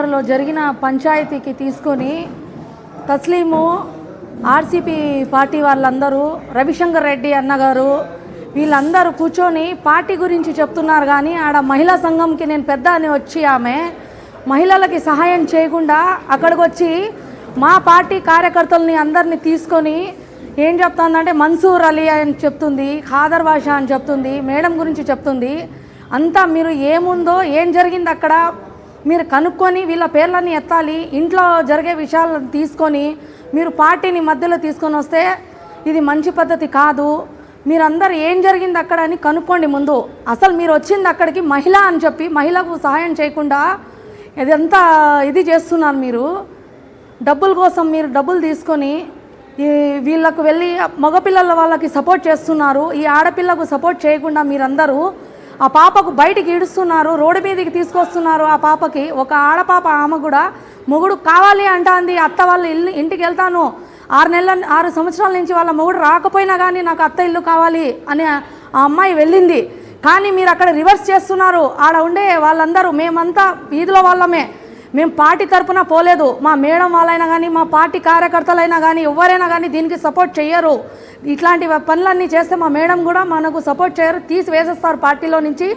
నగర్లో జరిగిన పంచాయతీకి తీసుకొని తస్లీము ఆర్సీపీ పార్టీ వాళ్ళందరూ రవిశంకర్ రెడ్డి అన్నగారు వీళ్ళందరూ కూర్చొని పార్టీ గురించి చెప్తున్నారు. కానీ ఆడ మహిళా సంఘంకి నేను పెద్ద అని వచ్చి ఆమె మహిళలకి సహాయం చేయకుండా అక్కడికి వచ్చి మా పార్టీ కార్యకర్తల్ని అందరినీ తీసుకొని ఏం చెప్తుందంటే మన్సూర్ అలీ అని చెప్తుంది, ఖాదర్ బాషా అని చెప్తుంది, మేడం గురించి చెప్తుంది. అంతా మీరు ఏముందో ఏం జరిగింది అక్కడ మీరు కనుక్కొని వీళ్ళ పేర్లన్నీ ఎత్తాలి. ఇంట్లో జరిగే విషయాలను తీసుకొని మీరు పార్టీని మధ్యలో తీసుకొని వస్తే ఇది మంచి పద్ధతి కాదు. మీరందరూ ఏం జరిగింది అక్కడ అని కనుక్కోండి ముందు. అసలు మీరు వచ్చింది అక్కడికి మహిళ అని చెప్పి మహిళకు సహాయం చేయకుండా ఇదంతా ఇది చేస్తున్నారు. మీరు డబ్బుల కోసం మీరు డబ్బులు తీసుకొని వీళ్ళకు వెళ్ళి మగపిల్లల వాళ్ళకి సపోర్ట్ చేస్తున్నారు. ఈ ఆడపిల్లకు సపోర్ట్ చేయకుండా మీరందరూ ఆ పాపకు బయటికి ఈడుస్తున్నారు, రోడ్డు మీదకి తీసుకొస్తున్నారు. ఆ పాపకి ఒక ఆడపాప ఆమె కూడా మొగుడు కావాలి అంటుంది. అత్త వాళ్ళ ఇంటికి వెళ్తాను 6 సంవత్సరాల నుంచి వాళ్ళ మొగుడు రాకపోయినా కానీ నాకు అత్త ఇల్లు కావాలి అని ఆ అమ్మాయి వెళ్ళింది. కానీ మీరు అక్కడ రివర్స్ చేస్తున్నారు. ఆడ ఉండే వాళ్ళందరూ మేమంతా వీధిలో వాళ్ళమే, మేము పార్టీ తరపున పోలేదు. మా మేడం వాళ్ళైనా కానీ మా పార్టీ కార్యకర్తలైనా కానీ ఎవరైనా కానీ దీనికి సపోర్ట్ చేయరు. ఇట్లాంటి పనులన్నీ చేస్తే మా మేడం కూడా మనకు సపోర్ట్ చేయరు, తీసివేసేస్తారు పార్టీలో నుంచి.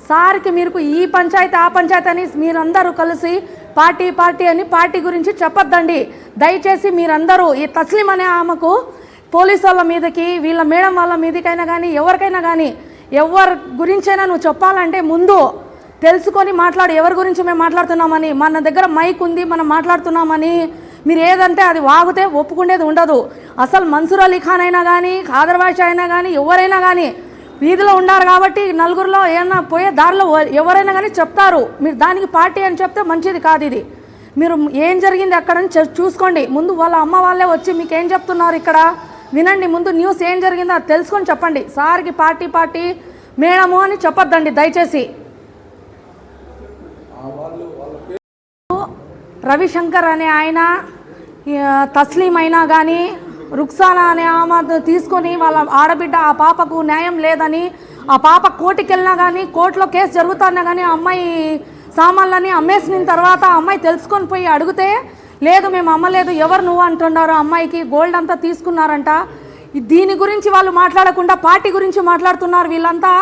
సార్కి మీరు ఈ పంచాయతీ ఆ పంచాయతీ అని మీరందరూ కలిసి పార్టీ అని పార్టీ గురించి చెప్పొద్దండి దయచేసి. మీరందరూ ఈ తస్లీం అనే ఆమెకు పోలీసు వాళ్ళ మీదకి వీళ్ళ మేడం వాళ్ళ మీదకైనా కానీ ఎవరికైనా కానీ ఎవరి గురించైనా నువ్వు చెప్పాలంటే ముందు తెలుసుకొని మాట్లాడు. ఎవరి గురించి మేము మాట్లాడుతున్నామని, మన దగ్గర మైక్ ఉంది మనం మాట్లాడుతున్నామని మీరు ఏదంటే అది వాగితే ఒప్పుకునేది ఉండదు. అసలు మన్సూర్ అలీ ఖాన్ అయినా కానీ ఖాదర్ బాషా అయినా కానీ ఎవరైనా కానీ వీధిలో ఉండారు కాబట్టి నలుగురిలో ఏమన్నా పోయే దారిలో ఎవరైనా కానీ చెప్తారు. మీరు దానికి పార్టీ అని చెప్తే మంచిది కాదు. ఇది మీరు ఏం జరిగింది అక్కడని చూసుకోండి. ముందు వాళ్ళ అమ్మ వాళ్ళే వచ్చి మీకు ఏం చెప్తున్నారు ఇక్కడ వినండి. ముందు న్యూస్ ఏం జరిగిందో అది తెలుసుకొని చెప్పండి. సార్కి పార్టీ మేడము అని చెప్పొద్దండి దయచేసి. రవిశంకర్ అనే ఆయన తస్లీం అయినా కానీ రుక్సానా అనే ఆమె తీసుకొని వాళ్ళ ఆడబిడ్డ ఆ పాపకు న్యాయం లేదని ఆ పాప కోర్టుకి వెళ్ళినా కానీ కోర్టులో కేసు జరుగుతున్నా కానీ ఆ అమ్మాయి సామాన్లని అమ్మేసిన తర్వాత ఆ అమ్మాయి తెలుసుకొని పోయి అడిగితే లేదు మేము అమ్మలేదు, ఎవరు నువ్వు అంటున్నారు, అమ్మాయికి గోల్డ్ అంతా తీసుకున్నారంట. దీని గురించి వాళ్ళు మాట్లాడకుండా పార్టీ గురించి మాట్లాడుతున్నారు. వీళ్ళంతా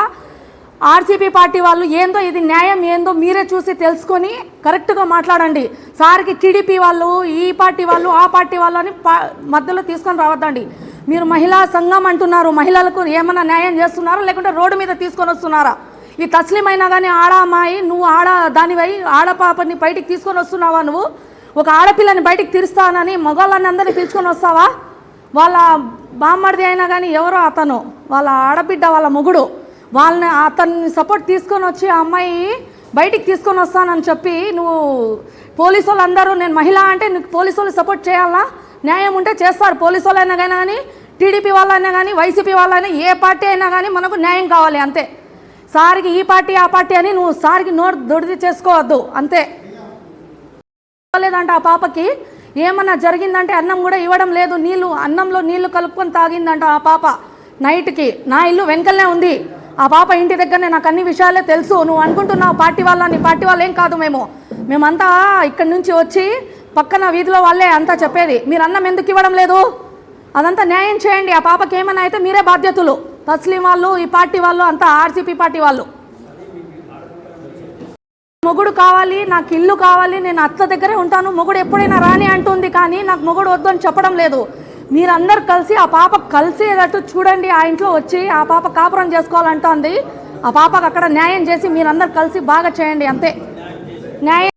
ఆర్సీపీ పార్టీ వాళ్ళు ఏందో ఇది న్యాయం ఏందో మీరే చూసి తెలుసుకొని కరెక్ట్గా మాట్లాడండి. సార్కి టీడీపీ వాళ్ళు ఈ పార్టీ వాళ్ళు ఆ పార్టీ వాళ్ళు అని మధ్యలో తీసుకొని రావద్దండి. మీరు మహిళా సంఘం అంటున్నారు, మహిళలకు ఏమైనా న్యాయం చేస్తున్నారా లేకుంటే రోడ్డు మీద తీసుకొని వస్తున్నారా? ఈ తస్లీం అయినా కానీ ఆడ అమ్మాయి నువ్వు దానివై ఆడపాపని బయటికి తీసుకొని వస్తున్నావా? నువ్వు ఒక ఆడపిల్లని బయటికి తీరుస్తానని మగవాళ్ళని అందరినీ పిలుచుకొని వస్తావా? వాళ్ళ బామ్మడిది అయినా కానీ ఎవరో అతను వాళ్ళ ఆడబిడ్డ వాళ్ళ మొగుడు వాళ్ళని అతన్ని సపోర్ట్ తీసుకొని వచ్చి ఆ అమ్మాయి బయటికి తీసుకొని వస్తానని చెప్పి నువ్వు పోలీసు వాళ్ళందరూ నేను మహిళ అంటే నీకు పోలీసు వాళ్ళు సపోర్ట్ చేయాలా? న్యాయం ఉంటే చేస్తారు. పోలీసు వాళ్ళైనా కానీ టీడీపీ వాళ్ళైనా కానీ వైసీపీ వాళ్ళైనా ఏ పార్టీ అయినా కానీ మనకు న్యాయం కావాలి అంతే. సార్కి ఈ పార్టీ ఆ పార్టీ అని నువ్వు సార్కి నోరు దొడిది చేసుకోవద్దు అంతే. లేదంట ఆ పాపకి ఏమన్నా జరిగిందంటే అన్నం కూడా ఇవ్వడం లేదు. అన్నంలో నీళ్లు కలుపుకొని తాగిందంట ఆ పాప నైట్కి. నా ఇల్లు వెనకలనే ఉంది. ఆ పాప ఇంటి దగ్గరనే నాకు అన్ని విషయాలే తెలుసు. నువ్వు అనుకుంటున్నావు పార్టీ వాళ్ళని, పార్టీ వాళ్ళు ఏం కాదు. మేమంతా ఇక్కడి నుంచి వచ్చి పక్కన వీధిలో వాళ్ళే అంతా చెప్పేది. మీరు అన్నం ఎందుకు ఇవ్వడం లేదు? అదంతా న్యాయం చేయండి. ఆ పాపకి ఏమైనా అయితే మీరే బాధ్యతలు. తస్లీం వాళ్ళు ఈ పార్టీ వాళ్ళు అంతా ఆర్సీపీ పార్టీ వాళ్ళు. మొగుడు కావాలి, నాకు ఇల్లు కావాలి, నేను అత్త దగ్గరే ఉంటాను, మొగుడు ఎప్పుడైనా రాని అంటుంది. కానీ నాకు మొగుడు వద్దు అని చెప్పడం లేదు. మీరందరు కలిసి ఆ పాప కలిసేటట్టు చూడండి. ఆ ఇంట్లో వచ్చి ఆ పాప కాపురం చేసుకోవాలంటుంది. ఆ పాపకు అక్కడ న్యాయం చేసి మీరందరు కలిసి బాగా చేయండి అంతే. న్యాయం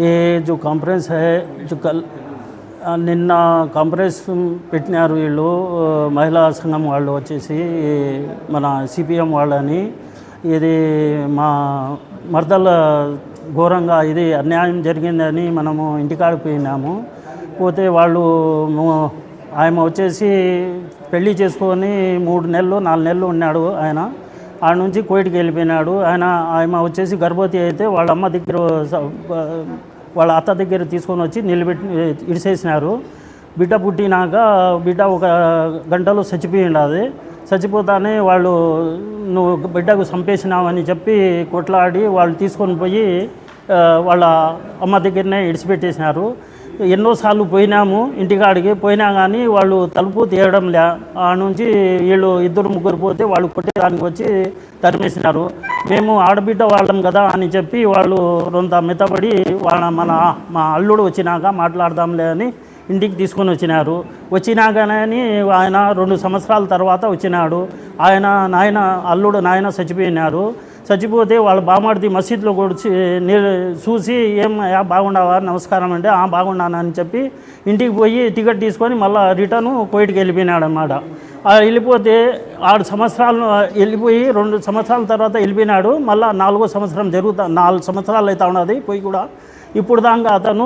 ये जो कॉन्फ्रेंस है जो कल నిన్న కాంఫరెన్స్ పెట్టినారు వీళ్ళు మహిళా సంఘం వాళ్ళు వచ్చేసి మన సిపిఎం వాళ్ళని. ఇది మా మర్దల ఘోరంగా ఇది అన్యాయం జరిగిందని మనము ఇంటికాడికి పోయినాము. పోతే వాళ్ళు ఆయన వచ్చేసి పెళ్లి చేసుకొని 3 నెలలు 4 నెలలు ఉన్నాడు ఆయన. ఆడ నుంచి కోయిట్కి వెళ్ళిపోయినాడు ఆయన. ఆయన వచ్చేసి గర్భవతి అయితే వాళ్ళ అమ్మ దగ్గర వాళ్ళ అత్త దగ్గర తీసుకొని వచ్చి ఇడిసేసినారు. బిడ్డ పుట్టినాక బిడ్డ 1 గంటలో చచ్చిపోయింది. అది చచ్చిపోతానే వాళ్ళు నువ్వు బిడ్డకు చంపేసినావని చెప్పి కొట్లాడి వాళ్ళు తీసుకొని పోయి వాళ్ళ అమ్మ దగ్గరనే ఇడిచిపెట్టేసినారు. ఎన్నోసార్లు పోయినాము ఇంటికాడికి, పోయినా కానీ వాళ్ళు తలుపు తీయడం లే. ఆ నుంచి వీళ్ళు 2-3 పోతే వాళ్ళు కొట్టేదానికి వచ్చి తరిమేసినారు. మేము ఆడబిడ్డ వాళ్ళం కదా అని చెప్పి వాళ్ళు రొంత మెత్తబడి మా అల్లుడు వచ్చినాక మాట్లాడదాంలే అని ఇంటికి తీసుకొని వచ్చినారు. వచ్చినాకనే ఆయన 2 సంవత్సరాల తర్వాత వచ్చినాడు. అల్లుడు నాయన చచ్చిపోయినారు. చచ్చిపోతే వాళ్ళ బామార్ది మసీద్లో కూర్చి చూసి ఏం బాగుండవా నమస్కారం అంటే బాగున్నానని చెప్పి ఇంటికి పోయి టికెట్ తీసుకొని మళ్ళీ రిటర్ను కోయిట్కి వెళ్ళిపోయినాడు అన్నమాట. వెళ్ళిపోతే 6 సంవత్సరాలు వెళ్ళిపోయి 2 సంవత్సరాల తర్వాత వెళ్ళిపోయినాడు. మళ్ళీ 4వ సంవత్సరం 4 సంవత్సరాలు అవుతా ఉన్నది పోయి కూడా. ఇప్పుడు దాకా అతను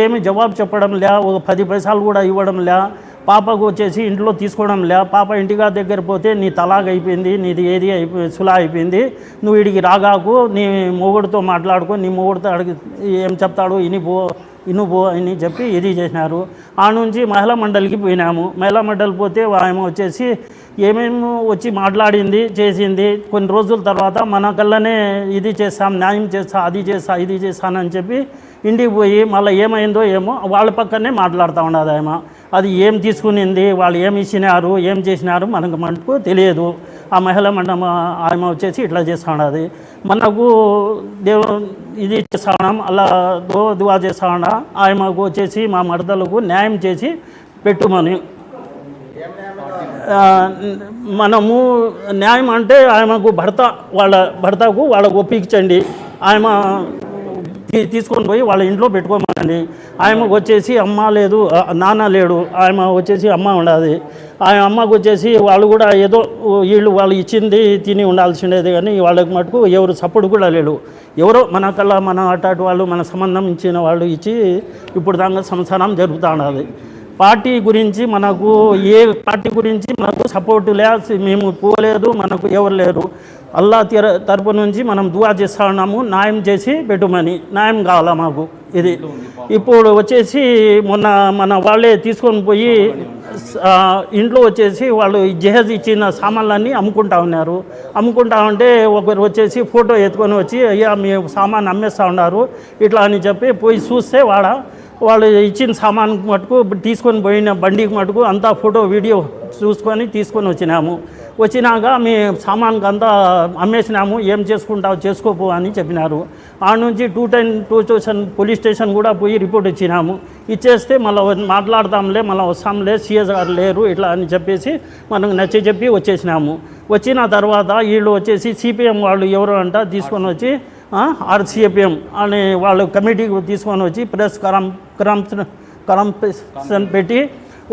ఏమి జవాబు చెప్పడం లే, ఒక 10 పైసలు కూడా ఇవ్వడం లే. పాపకు వచ్చేసి ఇంట్లో తీసుకోవడం లే. పాప ఇంటిగా దగ్గర పోతే నీ తలాగ్ అయిపోయింది, నీది ఏది సులా అయిపోయింది, నువ్వు వీడికి రాగాకు, నీ మొగుడితో మాట్లాడుకో, నీ మొగుడితో అడిగి ఏం చెప్తాడు ఇనుపో అని చెప్పి ఇది చేసినారు. ఆ నుంచి మహిళా మండలికి పోయినాము. మహిళా మండలి పోతే ఆమె వచ్చేసి ఏమేమో వచ్చి మాట్లాడింది చేసింది. కొన్ని రోజుల తర్వాత మన కళ్ళనే ఇది చేస్తాం, న్యాయం చేస్తా, అది చేస్తా, ఇది చేస్తానని చెప్పి ఇంటికి పోయి మళ్ళీ ఏమైందో ఏమో వాళ్ళ పక్కనే మాట్లాడుతూ ఉన్నది ఆమె. అది ఏం తీసుకునింది, వాళ్ళు ఏమి ఇచ్చినారు, ఏం చేసినారు మనకు తెలియదు. ఆ మహిళా మండలం ఆమె వచ్చేసి ఇట్లా చేస్తూ ఉన్నది. మనకు ఇది చేస్తా ఉన్నాం, అలా దువా చేస్తా ఉన్నా. ఆమెకు వచ్చేసి మా మరదలకు న్యాయం చేసి పెట్టుమని. మనము న్యాయం అంటే ఆమెకు భర్తకు వాళ్ళకు ఒప్పించండి, ఆమె తీసుకొని పోయి వాళ్ళ ఇంట్లో పెట్టుకోమనండి. ఆమెకు వచ్చేసి అమ్మ లేదు, నాన్న లేడు, ఆమె వచ్చేసి అమ్మ ఉండదు. ఆ అమ్మకు వచ్చేసి వాళ్ళు కూడా ఏదో వాళ్ళు ఇచ్చింది తిని ఉండాల్సిండేది, కానీ వాళ్ళకి మటుకు ఎవరు సపోర్ట్ కూడా లేడు. ఎవరో మన అటాటు వాళ్ళు మన సంబంధం ఇచ్చిన వాళ్ళు ఇచ్చి ఇప్పుడు దాకా సంసారం జరుగుతూ ఉన్నది. పార్టీ గురించి మనకు ఏ పార్టీ గురించి మనకు సపోర్టు లేదు, మేము పోలేదు, మనకు ఎవరు లేరు. అల్లా తరపు నుంచి మనం దువా చేస్తా ఉన్నాము, న్యాయం చేసి పెట్టుమని. న్యాయం కావాలా మాకు. ఇది ఇప్పుడు వచ్చేసి మన వాళ్ళే తీసుకొని పోయి ఇంట్లో వచ్చేసి వాళ్ళు జహేజ్ ఇచ్చిన సామాన్లన్నీ అమ్ముకుంటా ఉన్నారు. అమ్ముకుంటా ఉంటే ఒకరు వచ్చేసి ఫోటో ఎత్తుకొని వచ్చి అయ్యా మీ సామాన్ అమ్మేస్తూ ఉన్నారు ఇట్లా అని చెప్పి పోయి చూస్తే వాళ్ళు ఇచ్చిన సామాన్ మటుకు తీసుకొని పోయిన బండికి మటుకు అంతా ఫోటో వీడియో చూసుకొని తీసుకొని వచ్చినాక మీ సామాన్కి అంతా అమ్మేసినాము, ఏం చేసుకుంటావు చేసుకోపో అని చెప్పినారు. ఆ నుంచి 210 పోలీస్ స్టేషన్ కూడా పోయి రిపోర్ట్ ఇచ్చినాము. ఇచ్చేస్తే మళ్ళీ మాట్లాడతాంలే, మళ్ళీ వస్తాంలే, సిఎస్ గారు లేరు ఇట్లా అని చెప్పేసి మనకు నచ్చజెప్పి వచ్చేసినాము. వచ్చిన తర్వాత వీళ్ళు వచ్చేసి సిపిఎం వాళ్ళు ఎవరు అంట తీసుకొని వచ్చి ఆర్సిపిఎం అనే వాళ్ళు కమిటీకి తీసుకొని వచ్చి ప్రెస్ కరంపేషన్ పెట్టి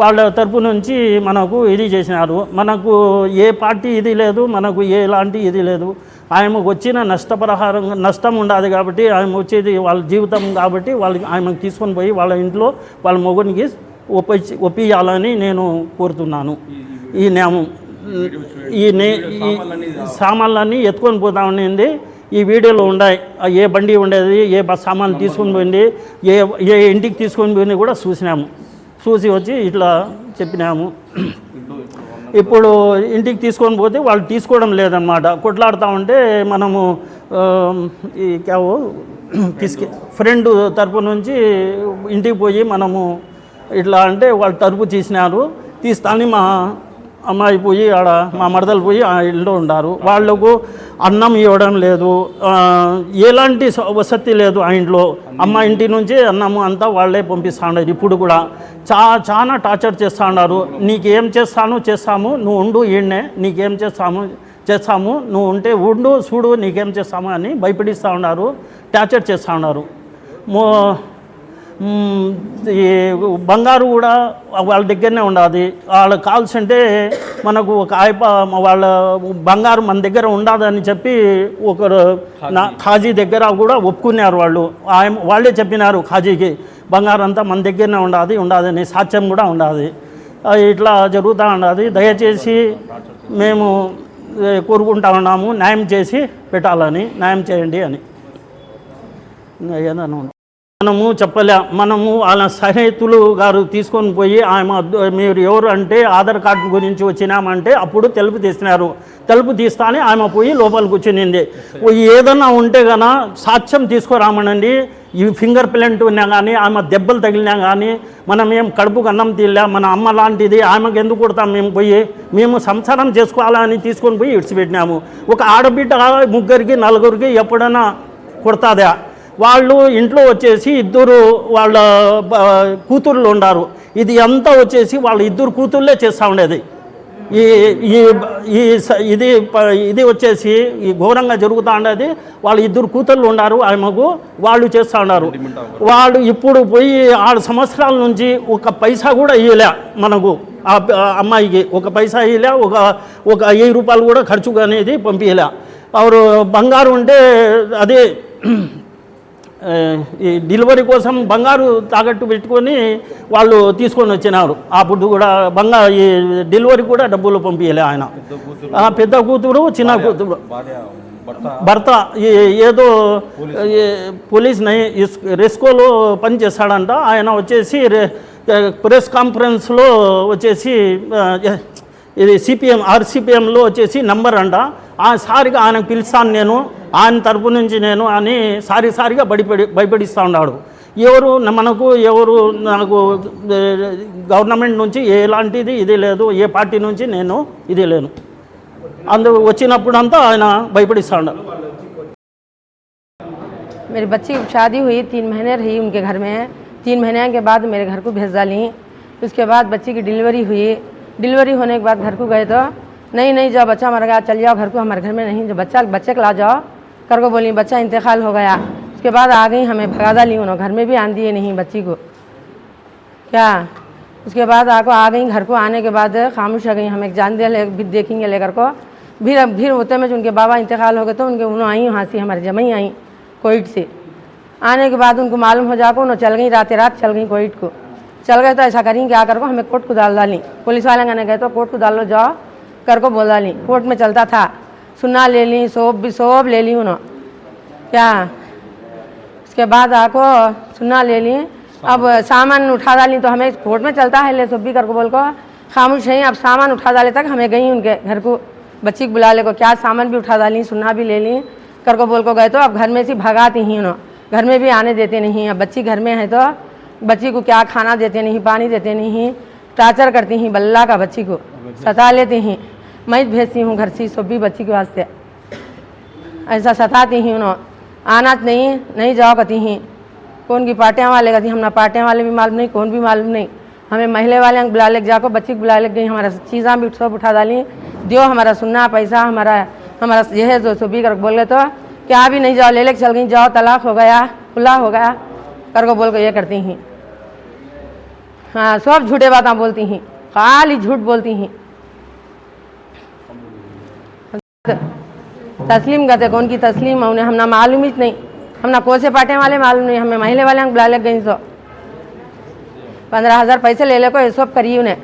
వాళ్ళ తరపు నుంచి మనకు ఇది చేసినారు. మనకు ఏ పార్టీ ఇది లేదు, మనకు ఎలాంటి ఇది లేదు. ఆమెకు వచ్చిన నష్టం ఉండదు కాబట్టి, ఆమె వచ్చేది వాళ్ళ జీవితం కాబట్టి ఆమెకు తీసుకొని పోయి వాళ్ళ ఇంట్లో వాళ్ళ మొగునికి ఒప్పియాలని నేను కోరుతున్నాను. ఈ నియమం ఈ సామాన్లన్నీ ఎత్తుకొని పోతా ఉండింది. ఈ వీడియోలో ఉన్నాయి, ఏ బండి ఉండేది, ఏ సామాన్లు తీసుకొని పోయింది, ఏ ఇంటికి తీసుకొని పోయింది కూడా చూసి వచ్చి ఇట్లా చెప్పినాము. ఇప్పుడు ఇంటికి తీసుకొని పోతే వాళ్ళు తీసుకోవడం లేదన్నమాట. కొట్లాడుతూ ఉంటే మనము ఈ ఫ్రెండ్ తరపు నుంచి ఇంటికి పోయి మనము ఇట్లా అంటే వాళ్ళు తరపు తీస్తానని మా అమ్మాయి పోయి మా మరదలు పోయి ఆ ఇంట్లో ఉన్నారు. వాళ్లకు అన్నం ఇవ్వడం లేదు, ఎలాంటి వసతి లేదు ఆ ఇంట్లో. అమ్మ ఇంటి నుంచి అన్నము అంతా వాళ్ళే పంపిస్తూ ఉన్నారు. ఇప్పుడు కూడా చాలా టార్చర్ చేస్తూ ఉన్నారు. నీకేం చేస్తాము, నువ్వు ఉండు ఈయన్నే, నీకేం చేస్తాము, నువ్వు ఉంటే ఉండు చూడు నీకేం చేస్తాము అని భయపడిస్తూ ఉన్నారు, టార్చర్ చేస్తూ ఉన్నారు. ఈ బంగారు కూడా వాళ్ళ దగ్గరనే ఉండదు. వాళ్ళ కాల్స్ అంటే మనకు ఒక వాళ్ళ బంగారు మన దగ్గర ఉండదని చెప్పి ఒకరు ఖాజీ దగ్గర కూడా ఒప్పుకున్నారు. వాళ్ళే చెప్పినారు ఖాజీకి బంగారం అంతా మన దగ్గరనే ఉండదని సాక్ష్యం కూడా ఉండదు. ఇట్లా జరుగుతూ ఉండదు. దయచేసి మేము కోరుకుంటా ఉన్నాము, న్యాయం చేసి పెట్టాలని, న్యాయం చేయండి అని. ఏదన్నా మనము చెప్పలే, మనము వాళ్ళ స్నేహితులు గారు తీసుకొని పోయి ఆమె మీరు ఎవరు అంటే ఆధార్ కార్డు గురించి వచ్చినామంటే అప్పుడు తెలుపు తీసినారు. తెలుపు తీస్తానే ఆమె పోయి లోపల కూర్చునింది. ఏదన్నా ఉంటే కన్నా సాక్ష్యం తీసుకురామనండి. ఈ ఫింగర్ ప్రింట్ ఉన్నా కానీ ఆమె దెబ్బలు తగిలినా కానీ మనం ఏం కడుపుకు అన్నం తీయలే, మన అమ్మ లాంటిది ఆమెకు ఎందుకు కొడతాం? మేము సంసారం చేసుకోవాలని తీసుకొని పోయి ఇడిచిపెట్టినాము. ఒక ఆడబిడ్డ ముగ్గురికి నలుగురికి ఎప్పుడైనా కొడతాదా? వాళ్ళు ఇంట్లో వచ్చేసి ఇద్దరు వాళ్ళ కూతుర్లు ఉన్నారు. ఇది అంతా వచ్చేసి వాళ్ళ ఇద్దరు కూతుర్లే చేస్తూ ఉండేది. ఇది వచ్చేసి ఈ ఘోరంగా జరుగుతూ ఉండేది. వాళ్ళ ఇద్దరు కూతుర్లు ఉన్నారు ఆమెకు, వాళ్ళు చేస్తూ ఉన్నారు. వాళ్ళు ఇప్పుడు పోయి 6 సంవత్సరాల నుంచి ఒక పైసా కూడా ఇవ్వలే మనకు. ఆ అమ్మాయికి ఒక పైసా ఇవ్వలే, ఒక 1000 రూపాయలు కూడా ఖర్చు అనేది పంపించలే. వారు బంగారు ఉంటే అదే ఈ డెలివరీ కోసం బంగారు తాకట్టు పెట్టుకొని వాళ్ళు తీసుకొని వచ్చినారు. అప్పుడు కూడా ఈ డెలివరీ కూడా డబ్బులు పంపించలే ఆయన. పెద్ద కూతురు చిన్న కూతురు భర్త ఏదో పోలీస్ రెస్కోలో పనిచేస్తాడంట. ఆయన వచ్చేసి ప్రెస్ కాన్ఫరెన్స్లో వచ్చేసి ఇది ఆర్సిపిఎంలో వచ్చేసి నంబర్ అంట. ఆ సారిగా ఆయనకు పిలుస్తాను నేను, ఆయన తరపు నుంచి నేను అని సారిగా భయపడిస్తూ ఉన్నాడు. నాకు గవర్నమెంట్ నుంచి ఎలాంటిది ఇది లేదు, ఏ పార్టీ నుంచి నేను ఇది లేను. వచ్చినప్పుడంతా ఆయన భయపడిస్తూ ఉన్నాడు. मेरी बच्ची की शादी हुई 3 महीने रही उनके घर में। 3 महीने के बाद मेरे घर को भेज डाली। उसके बाद बच्ची की डिलीवरी हुई। डिलीवरी होने के बाद घर को गए तो नहीं जाओ, बच्चा मर गया, चल जाओ घर को, हमारे घर में नहीं, जो बच्चे को ला जाओ कर को बोली बच्चा इंतकाल हो गया। उसके बाद आ गई, हमें भगा डाली उन्होंने, घर में भी आन दिए नहीं बच्ची को क्या। उसके बाद आ गई, घर को आने के बाद खामोश हो गई। हमें जान दिया देखेंगे लेकर को। फिर होते में उनके बाबा इंतकाल हो गए तो उन्होंने आई वहाँ से, हमारे जमाई आई कोइट से। आने के बाद उनको मालूम हो जाकर उन्होंने चल गई, रात चल गई कोइट को। चल गए तो ऐसा करेंगे क्या कर को हमें कोर्ट को डाल डाली। पुलिस वाले कहने गए तो कोर्ट को डाल लो जाओ कर को बोल डाली। कोर्ट में चलता था, सुन्ना ले ली, सब ले ली उन्होंने क्या। उसके बाद आको सुन्ना ले ली, अब सामान उठा डाली तो हमें कोर्ट में चलता है ले सब भी कर को बोल को खामोश है। अब सामान उठा डाले तक हमें गई उनके घर को, बच्ची को बुला ले को क्या सामान भी उठा डाली, सुन्ना भी ले ली कर को बोल को गए तो अब घर में से भगाती ही उन्होंने, घर में भी आने देते नहीं। अब बच्ची घर में है तो बच्ची को क्या खाना देते नहीं, पानी देते नहीं, टार्चर करती हैं बल्ला का, बच्ची को सता लेती हैं। मैं भेजती हूँ घर से सब भी बच्ची के वास्ते, ऐसा सताती हैं उन्होंने। आना नहीं जाओ कहती हैं। कौन की पार्टियाँ वाले कहती, हम ना पार्टियाँ वाले भी मालूम नहीं, कौन भी मालूम नहीं। हमें महिला वाले बुला ले जाकर बच्ची को बुला ले गई, हमारा चीज़ां भी सब उठा डाली, दियो हमारा सुनना पैसा, हमारा यह है जो सुबह कर बोल गए तो क्या भी नहीं जाओ, ले चल गई, जाओ तलाक हो गया, खुला हो गया कर को बोल को ये करती हैं। हाँ सब झूठे बातें बोलती हैं, खाली झूठ बोलती हैं। तस्लीम कहते कौन की तस्लीम है, उन्हें हमने मालूम ही नहीं, हमने कौन से पार्टी वाले मालूम नहीं, हमें महिला वाले बुला ले गई। 15,000 पैसे ले ले को ये सब करी उन्हें।